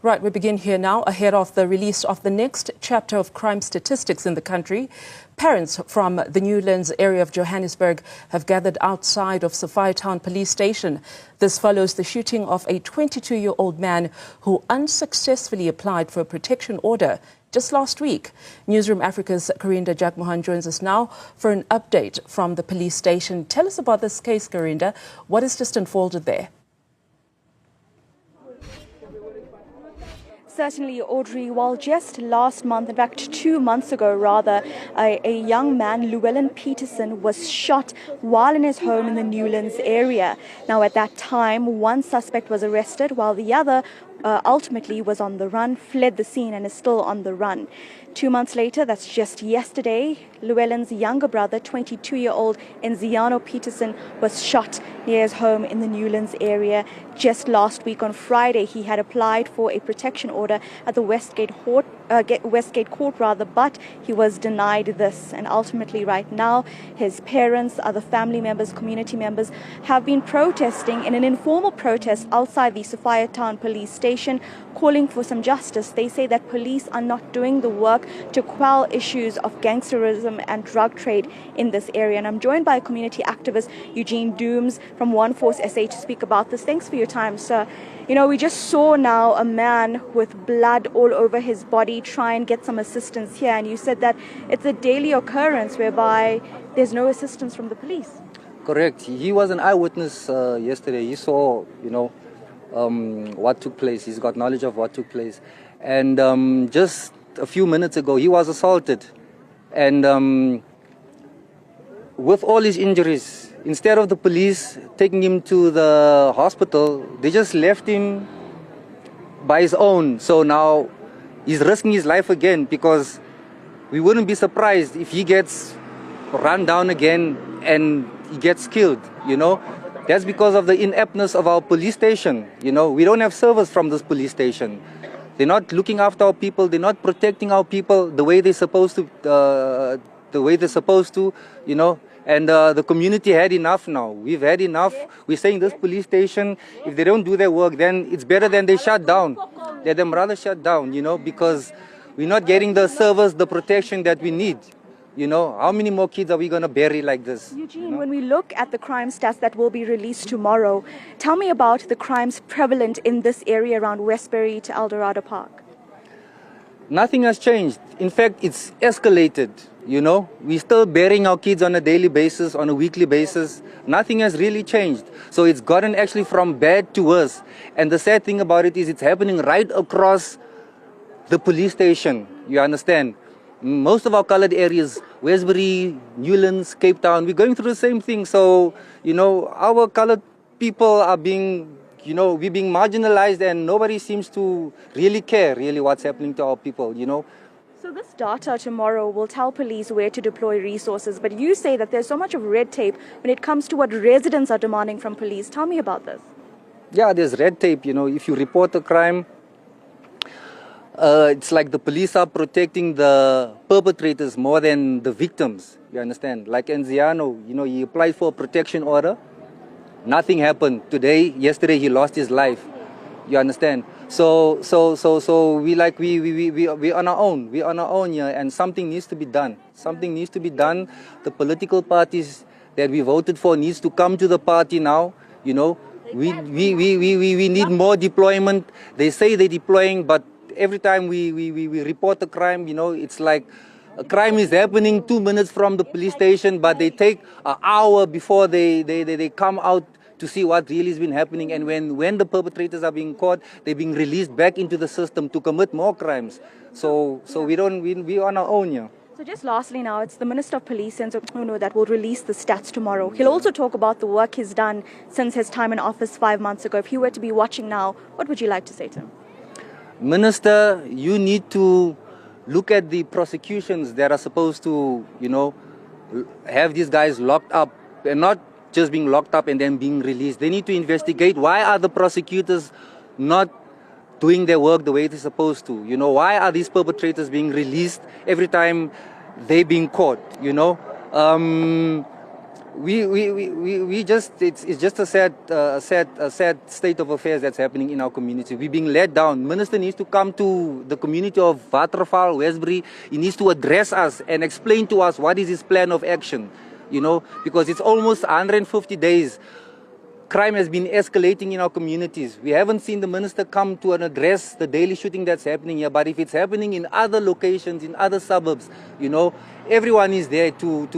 Right, we begin here now ahead of the release of the next chapter of crime statistics in the country. Parents from the Newlands area of Johannesburg have gathered outside of Sophiatown Police Station. This follows the shooting of a 22-year-old man who unsuccessfully applied for a protection order just last week. Newsroom Africa's Karinda Jagmohan joins us now for an update from the police station. Tell us about this case, Karinda. What has just unfolded there? Certainly, Audrey. Well, just last month, in fact 2 months ago rather, a young man, Llewellyn Peterson, was shot while in his home in the Newlands area. Now, at that time, one suspect was arrested while the other ultimately was on the run, fled the scene and is still on the run. 2 months later, that's just yesterday, Llewellyn's younger brother, 22-year-old Nziano Peterson, was shot near his home in the Newlands area. Just last week on Friday, he had applied for a protection order at the Westgate Court, but he was denied this. And ultimately, right now, his parents, other family members, community members have been protesting in an informal protest outside the Sophiatown Police Station, calling for some justice. They say that police are not doing the work to quell issues of gangsterism and drug trade in this area. And I'm joined by community activist Eugene Dooms from One Force SA to speak about this. Thanks for your time, sir. You know, we just saw now a man with blood all over his body try and get some assistance here, and you said that it's a daily occurrence whereby there's no assistance from the police. Correct. He was an eyewitness yesterday. He saw, what took place. He's got knowledge of what took place. And just a few minutes ago, he was assaulted. And with all his injuries, instead of the police taking him to the hospital, they just left him by his own. So now he's risking his life again, because we wouldn't be surprised if he gets run down again and he gets killed, That's because of the ineptness of our police station. We don't have service from this police station. They're not looking after our people. They're not protecting our people the way they're supposed to. And the community had enough now. We've had enough. We're saying this police station, if they don't do their work, then it's better than they shut down. Let them rather shut down, because we're not getting the service, the protection that we need. How many more kids are we going to bury like this? Eugene, when we look at the crime stats that will be released tomorrow, tell me about the crimes prevalent in this area around Westbury to Eldorado Park. Nothing has changed. In fact, it's escalated. We're still burying our kids on a daily basis, on a weekly basis. Nothing has really changed. So it's gotten actually from bad to worse. And the sad thing about it is it's happening right across the police station. You understand? Most of our colored areas, Westbury, Newlands, Cape Town, we're going through the same thing. So, our colored people are being, we're being marginalized, and nobody seems to really care, what's happening to our people, So this data tomorrow will tell police where to deploy resources, but you say that there's so much of red tape when it comes to what residents are demanding from police. Tell me about this. Yeah, there's red tape. If you report a crime, it's like the police are protecting the perpetrators more than the victims. You understand? Like Nziano, he applied for a protection order. Nothing happened. Yesterday, he lost his life. You understand? So we on our own. We're on our own here, and something needs to be done. Something needs to be done. The political parties that we voted for needs to come to the party now. We need more deployment. They say they're deploying, but every time we report a crime, it's like a crime is happening 2 minutes from the police station, but they take an hour before they come out to see what really has been happening. And when the perpetrators are being caught, they're being released back into the system to commit more crimes. So we're on our own here. So just lastly now, it's the Minister of Police, Nziano, that will release the stats tomorrow. He'll also talk about the work he's done since his time in office 5 months ago. If he were to be watching now, what would you like to say to him? Minister, you need to look at the prosecutions that are supposed to, have these guys locked up, and not just being locked up and then being released. They need to investigate why are the prosecutors not doing their work the way they're supposed to. Why are these perpetrators being released every time they're being caught? we just it's just a sad state of affairs that's happening in our community. We're being let down. Minister needs to come to the community of Waterval, Westbury. He needs to address us and explain to us what is his plan of action, you know, because it's almost 150 days. Crime has been escalating in our communities. We haven't seen the minister come to and address the daily shooting that's happening here. But if it's happening in other locations, in other suburbs, you know, everyone is there to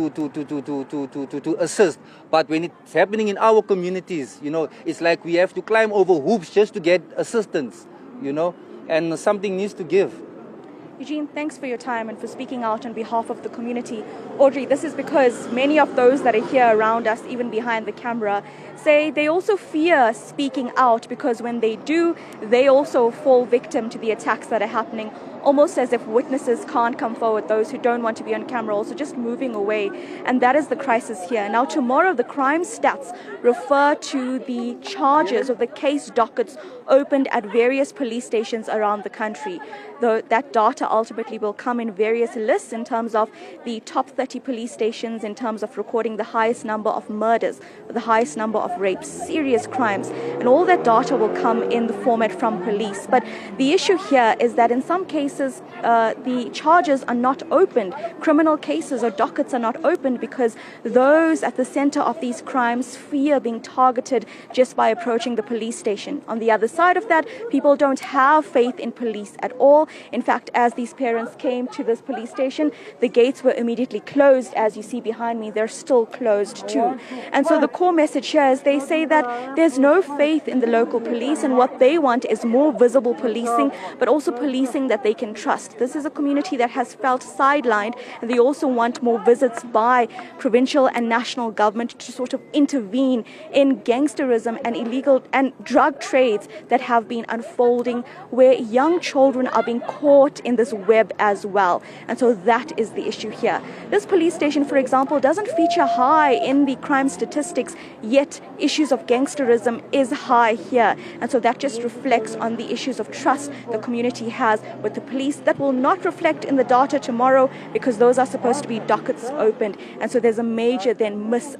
assist. But when it's happening in our communities, you know, it's like we have to climb over hoops just to get assistance, you know, and something needs to give. Eugene, thanks for your time and for speaking out on behalf of the community. Audrey, this is because many of those that are here around us, even behind the camera, say they also fear speaking out because when they do, they also fall victim to the attacks that are happening, almost as if witnesses can't come forward, those who don't want to be on camera also just moving away. And that is the crisis here. Now, tomorrow, the crime stats refer to the charges of the case dockets opened at various police stations around the country. That data ultimately will come in various lists in terms of the top 30 police stations, in terms of recording the highest number of murders, the highest number of rapes, serious crimes. And all that data will come in the format from police. But the issue here is that in some cases, the charges are not opened. Criminal cases or dockets are not opened because those at the center of these crimes fear being targeted just by approaching the police station. On the other side of that, people don't have faith in police at all. In fact, as these parents came to this police station, the gates were immediately closed. As you see behind me, they're still closed too. And so the core message here is they say that there's no faith in the local police, and what they want is more visible policing, but also policing that they can trust. This is a community that has felt sidelined, and they also want more visits by provincial and national government to sort of intervene in gangsterism and illegal and drug trades that have been unfolding, where young children are being caught in this web as well. And so that is the issue here. This police station, for example, doesn't feature high in the crime statistics, yet issues of gangsterism is high here. And so that just reflects on the issues of trust the community has with the police that will not reflect in the data tomorrow, because those are supposed to be dockets opened. And so there's a major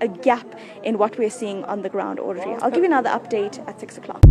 a gap in what we're seeing on the ground, Audrey. I'll give you another update at 6 o'clock.